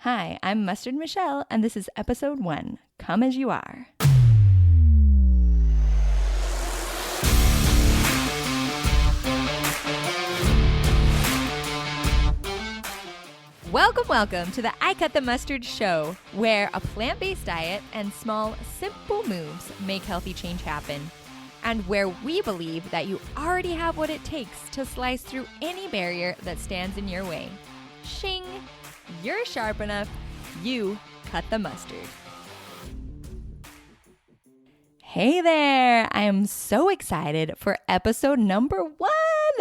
Hi, I'm Mustard Michele, and this is episode 1, Come As You Are. Welcome to the I Cut the Mustard show, where a plant-based diet and small, simple moves make healthy change happen. And where we believe that you already have what it takes to slice through any barrier that stands in your way. Shing! You're sharp enough. You cut the mustard. Hey there! I am so excited for episode number 1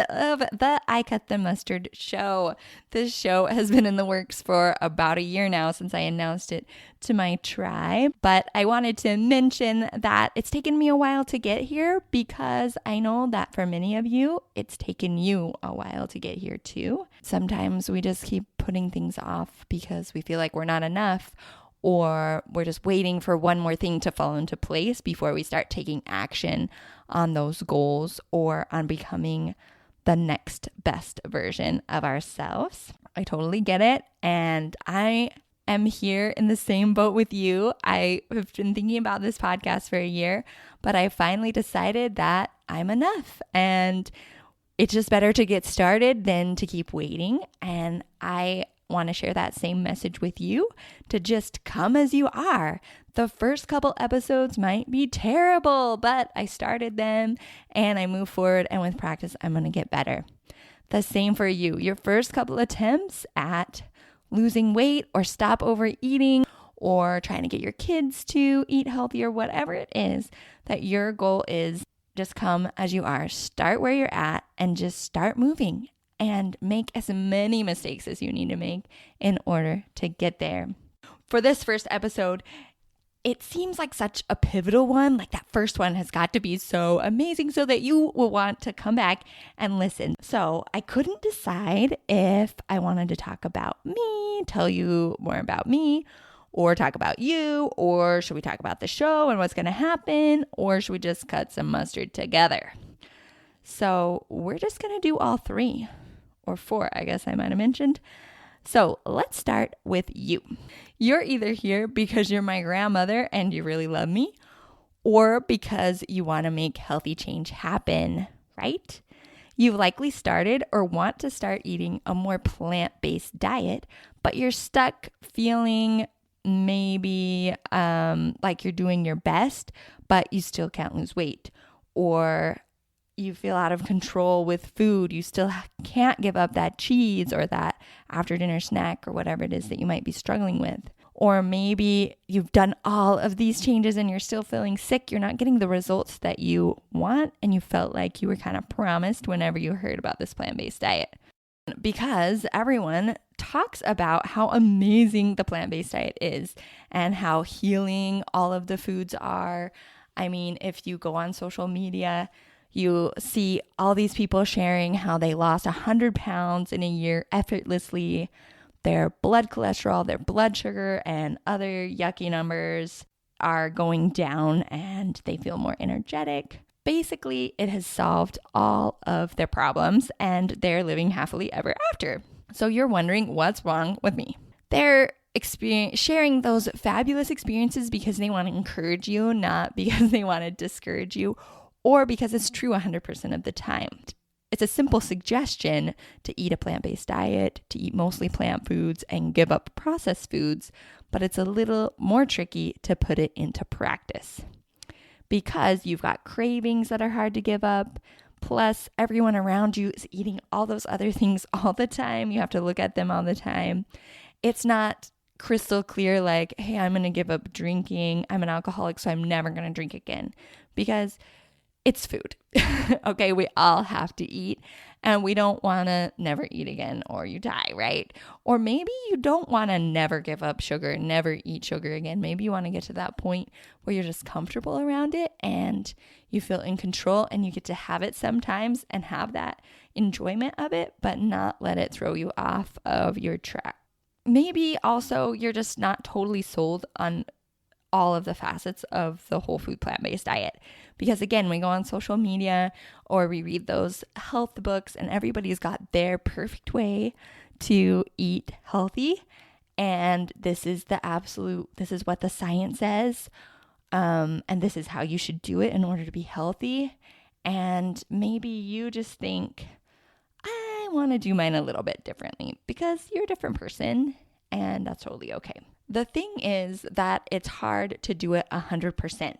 of the I Cut the Mustard show. This show has been in the works for about a year now since I announced it to my tribe, but I wanted to mention that it's taken me a while to get here because I know that for many of you, it's taken you a while to get here too. Sometimes we just keep putting things off because we feel like we're not enough, or we're just waiting for one more thing to fall into place before we start taking action on those goals or on becoming the next best version of ourselves. I totally get it. And I am here in the same boat with you. I have been thinking about this podcast for a year, but I finally decided that I'm enough. And it's just better to get started than to keep waiting. And I want to share that same message with you, to just come as you are. The first couple episodes might be terrible, but I started them and I move forward, and with practice, I'm going to get better. The same for you. Your first couple attempts at losing weight or stop overeating or trying to get your kids to eat healthy or whatever it is that your goal is, just come as you are. Start where you're at and just start moving. And make as many mistakes as you need to make in order to get there. For this first episode, it seems like such a pivotal one. Like that first one has got to be so amazing so that you will want to come back and listen. So I couldn't decide if I wanted to talk about me, tell you more about me, or talk about you, or should we talk about the show and what's going to happen, or should we just cut some mustard together? So we're just going to do all 3. Or 4, I guess I might have mentioned. So let's start with you. You're either here because you're my grandmother and you really love me, or because you want to make healthy change happen, right? You've likely started or want to start eating a more plant-based diet, but you're stuck feeling maybe like you're doing your best, but you still can't lose weight. Or you feel out of control with food. You still can't give up that cheese or that after dinner snack or whatever it is that you might be struggling with. Or maybe you've done all of these changes and you're still feeling sick. You're not getting the results that you want, and you felt like you were kind of promised whenever you heard about this plant-based diet. Because everyone talks about how amazing the plant-based diet is and how healing all of the foods are. I mean, if you go on social media, you see all these people sharing how they lost 100 pounds in a year effortlessly. Their blood cholesterol, their blood sugar, and other yucky numbers are going down and they feel more energetic. Basically, it has solved all of their problems and they're living happily ever after. So you're wondering what's wrong with me. They're sharing those fabulous experiences because they want to encourage you, not because they want to discourage you, or because it's true 100% of the time. It's a simple suggestion to eat a plant-based diet, to eat mostly plant foods and give up processed foods, but it's a little more tricky to put it into practice because you've got cravings that are hard to give up, plus everyone around you is eating all those other things all the time. You have to look at them all the time. It's not crystal clear like, hey, I'm going to give up drinking. I'm an alcoholic, so I'm never going to drink again, because it's food. Okay, we all have to eat, and we don't want to never eat again or you die, right? Or maybe you don't want to never give up sugar, never eat sugar again. Maybe you want to get to that point where you're just comfortable around it and you feel in control and you get to have it sometimes and have that enjoyment of it, but not let it throw you off of your track. Maybe also you're just not totally sold on all of the facets of the whole food plant-based diet. Because again, we go on social media or we read those health books and everybody's got their perfect way to eat healthy. And this is this is what the science says. And this is how you should do it in order to be healthy. And maybe you just think, I want to do mine a little bit differently because you're a different person, and that's totally okay. The thing is that it's hard to do it 100%.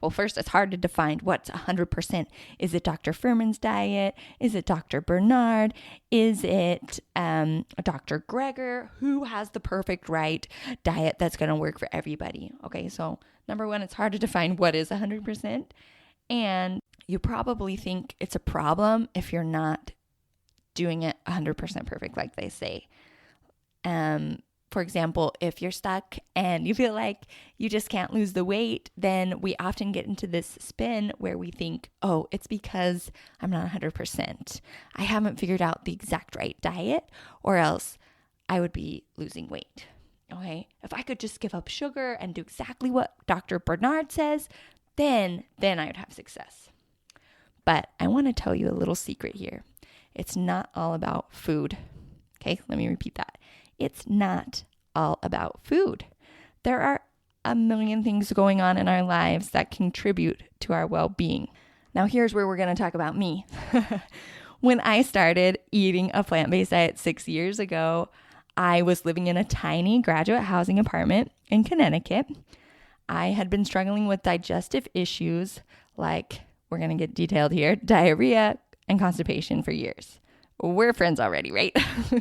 Well, first, it's hard to define what's 100%. Is it Dr. Furman's diet? Is it Dr. Bernard? Is it Dr. Greger? Who has the perfect right diet that's going to work for everybody? Okay, so number one, it's hard to define what is 100%. And you probably think it's a problem if you're not doing it 100% perfect, like they say. For example, if you're stuck and you feel like you just can't lose the weight, then we often get into this spin where we think, oh, it's because I'm not 100%. I haven't figured out the exact right diet, or else I would be losing weight. Okay, if I could just give up sugar and do exactly what Dr. Bernard says, then I would have success. But I want to tell you a little secret here. It's not all about food. Okay, let me repeat that. It's not all about food. There are a million things going on in our lives that contribute to our well-being. Now, here's where we're going to talk about me. When I started eating a plant-based diet 6 years ago, I was living in a tiny graduate housing apartment in Connecticut. I had been struggling with digestive issues like, we're going to get detailed here, diarrhea and constipation for years. We're friends already, right?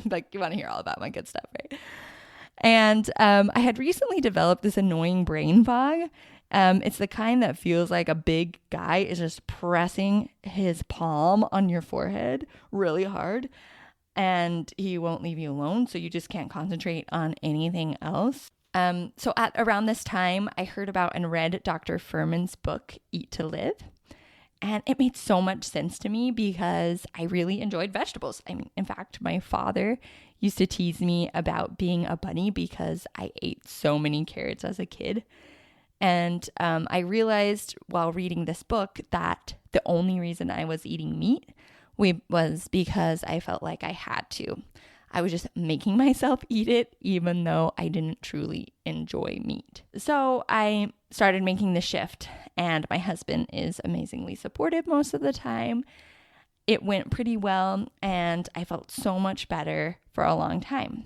Like, you want to hear all about my good stuff, right? And I had recently developed this annoying brain fog. It's the kind that feels like a big guy is just pressing his palm on your forehead really hard, and he won't leave you alone, so you just can't concentrate on anything else. So at around this time, I heard about and read Dr. Furman's book, Eat to Live. And it made so much sense to me because I really enjoyed vegetables. I mean, in fact, my father used to tease me about being a bunny because I ate so many carrots as a kid. And I realized while reading this book that the only reason I was eating meat was because I felt like I had to. I was just making myself eat it, even though I didn't truly enjoy meat. So I started making the shift, and my husband is amazingly supportive most of the time. It went pretty well, and I felt so much better for a long time.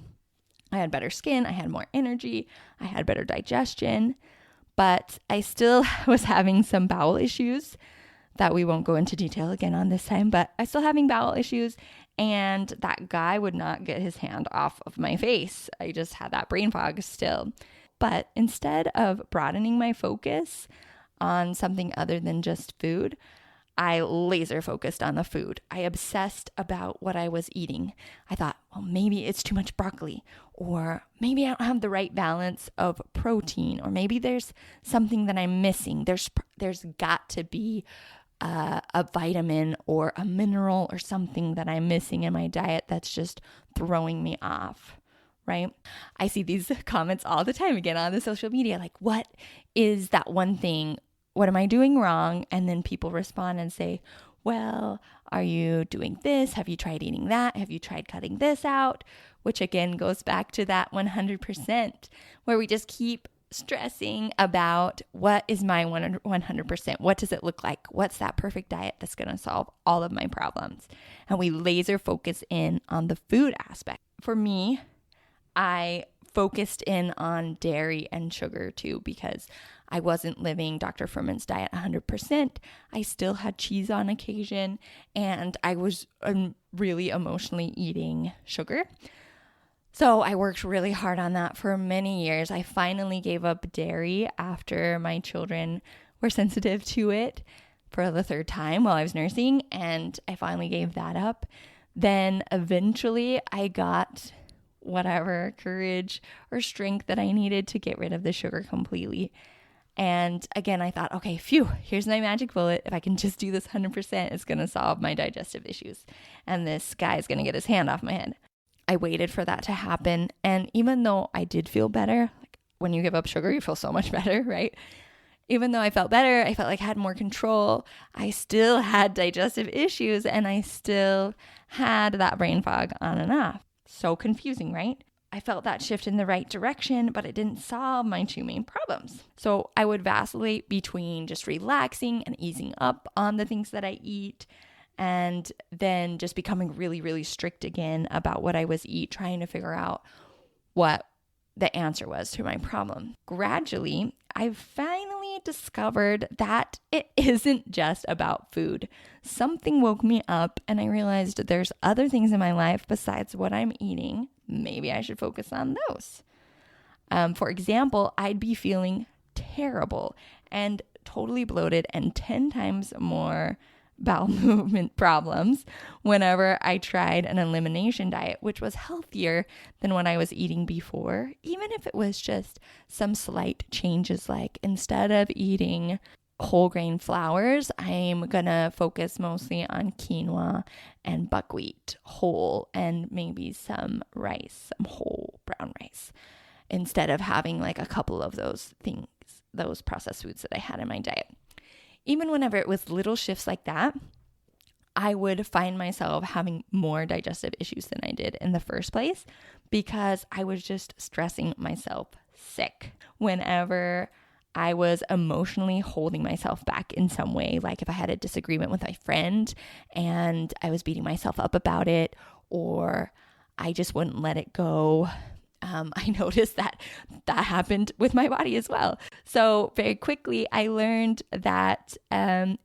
I had better skin, I had more energy, I had better digestion, but I still was having some bowel issues that we won't go into detail again on this time, but I still having bowel issues, and that guy would not get his hand off of my face. I just had that brain fog still. But instead of broadening my focus on something other than just food, I laser focused on the food. I obsessed about what I was eating. I thought, well, maybe it's too much broccoli, or maybe I don't have the right balance of protein, or maybe there's something that I'm missing. There's got to be a vitamin or a mineral or something that I'm missing in my diet that's just throwing me off, right? I see these comments all the time again on the social media, like, what is that one thing? What am I doing wrong? And then people respond and say, well, are you doing this? Have you tried eating that? Have you tried cutting this out? Which again goes back to that 100%, where we just keep stressing about what is my 100%. What does it look like? What's that perfect diet that's going to solve all of my problems? And we laser focus in on the food aspect. For me, I focused in on dairy and sugar too, because I wasn't living Dr. Furman's diet 100%. I still had cheese on occasion, and I was really emotionally eating sugar. So I worked really hard on that for many years. I finally gave up dairy after my children were sensitive to it for the third time while I was nursing, and I finally gave that up. Then eventually I got whatever courage or strength that I needed to get rid of the sugar completely. And again, I thought, okay, phew, here's my magic bullet. If I can just do this 100%, it's going to solve my digestive issues. And this guy's going to get his hand off my head. I waited for that to happen. And even though I did feel better, like when you give up sugar, you feel so much better, right? Even though I felt better, I felt like I had more control, I still had digestive issues, and I still had that brain fog on and off. So confusing, right? I felt that shift in the right direction, but it didn't solve my two main problems. So I would vacillate between just relaxing and easing up on the things that I eat, and then just becoming really, really strict again about what I was trying to figure out what the answer was to my problem. Gradually, I finally discovered that it isn't just about food. Something woke me up and I realized there's other things in my life besides what I'm eating. Maybe I should focus on those. For example, I'd be feeling terrible and totally bloated and 10 times more bowel movement problems whenever I tried an elimination diet, which was healthier than what I was eating before, even if it was just some slight changes, like instead of eating whole grain flours, I'm gonna focus mostly on quinoa and buckwheat whole, and maybe some rice, some whole brown rice, instead of having like a couple of those things, those processed foods that I had in my diet. Even whenever it was little shifts like that, I would find myself having more digestive issues than I did in the first place because I was just stressing myself sick. Whenever I was emotionally holding myself back in some way, like if I had a disagreement with my friend and I was beating myself up about it, or I just wouldn't let it go. I noticed that happened with my body as well. So very quickly, I learned that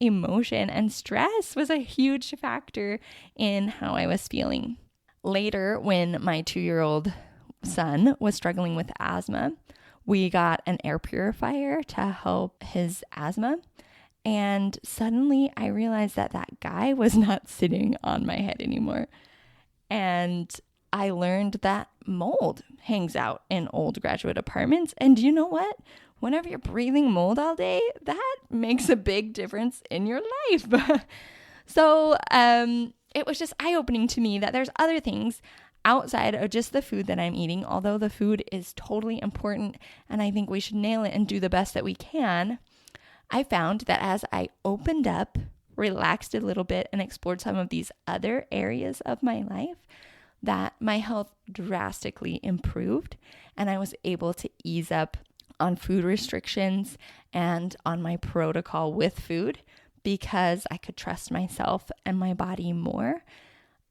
emotion and stress was a huge factor in how I was feeling. Later, when my 2-year-old son was struggling with asthma, we got an air purifier to help his asthma. And suddenly I realized that guy was not sitting on my head anymore. And I learned that mold hangs out in old graduate apartments. And you know what? Whenever you're breathing mold all day, that makes a big difference in your life. So it was just eye-opening to me that there's other things outside of just the food that I'm eating, although the food is totally important and I think we should nail it and do the best that we can. I found that as I opened up, relaxed a little bit, and explored some of these other areas of my life, that my health drastically improved and I was able to ease up on food restrictions and on my protocol with food because I could trust myself and my body more,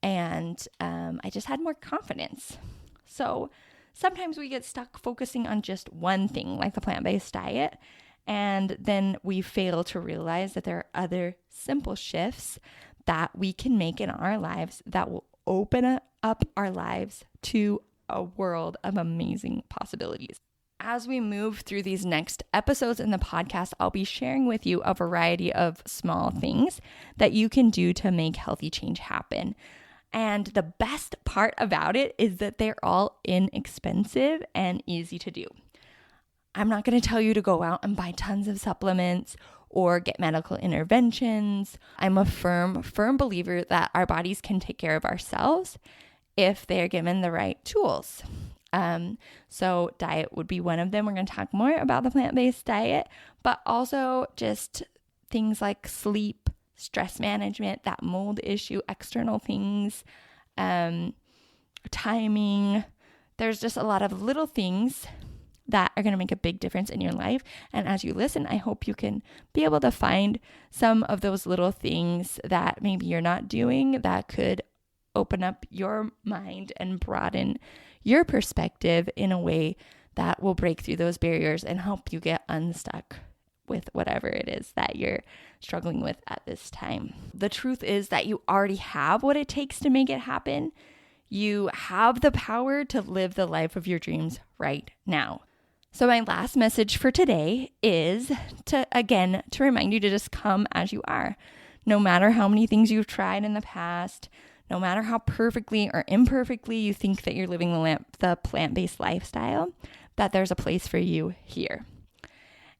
and I just had more confidence. So sometimes we get stuck focusing on just one thing, like the plant-based diet, and then we fail to realize that there are other simple shifts that we can make in our lives that will open up our lives to a world of amazing possibilities. As we move through these next episodes in the podcast, I'll be sharing with you a variety of small things that you can do to make healthy change happen. And the best part about it is that they're all inexpensive and easy to do. I'm not going to tell you to go out and buy tons of supplements or get medical interventions. I'm a firm believer that our bodies can take care of ourselves if they're given the right tools. So diet would be one of them. We're going to talk more about the plant-based diet, but also just things like sleep, stress management, that mold issue, external things, timing. There's just a lot of little things that are going to make a big difference in your life. And as you listen, I hope you can be able to find some of those little things that maybe you're not doing that could open up your mind and broaden your perspective in a way that will break through those barriers and help you get unstuck with whatever it is that you're struggling with at this time. The truth is that you already have what it takes to make it happen. You have the power to live the life of your dreams right now. So my last message for today is to remind you to just come as you are. No matter how many things you've tried in the past, no matter how perfectly or imperfectly you think that you're living the plant-based lifestyle, that there's a place for you here.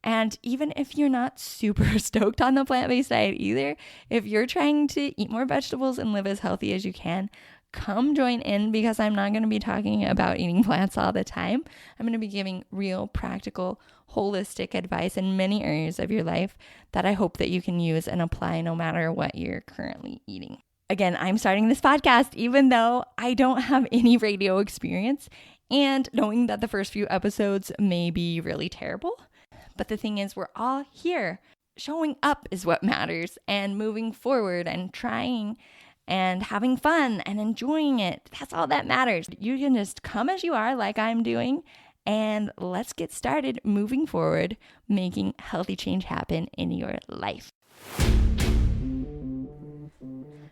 And even if you're not super stoked on the plant-based diet either, if you're trying to eat more vegetables and live as healthy as you can, come join in, because I'm not going to be talking about eating plants all the time. I'm going to be giving real, practical, holistic advice in many areas of your life that I hope that you can use and apply no matter what you're currently eating. Again, I'm starting this podcast even though I don't have any radio experience and knowing that the first few episodes may be really terrible. But the thing is, we're all here. Showing up is what matters, and moving forward and trying and having fun and enjoying it. That's all that matters. You can just come as you are, like I'm doing, and let's get started moving forward, making healthy change happen in your life.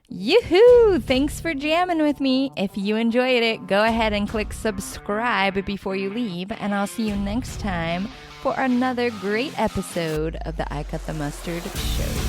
Yoo-hoo! Thanks for jamming with me. If you enjoyed it, go ahead and click subscribe before you leave, and I'll see you next time for another great episode of the I Cut the Mustard Show.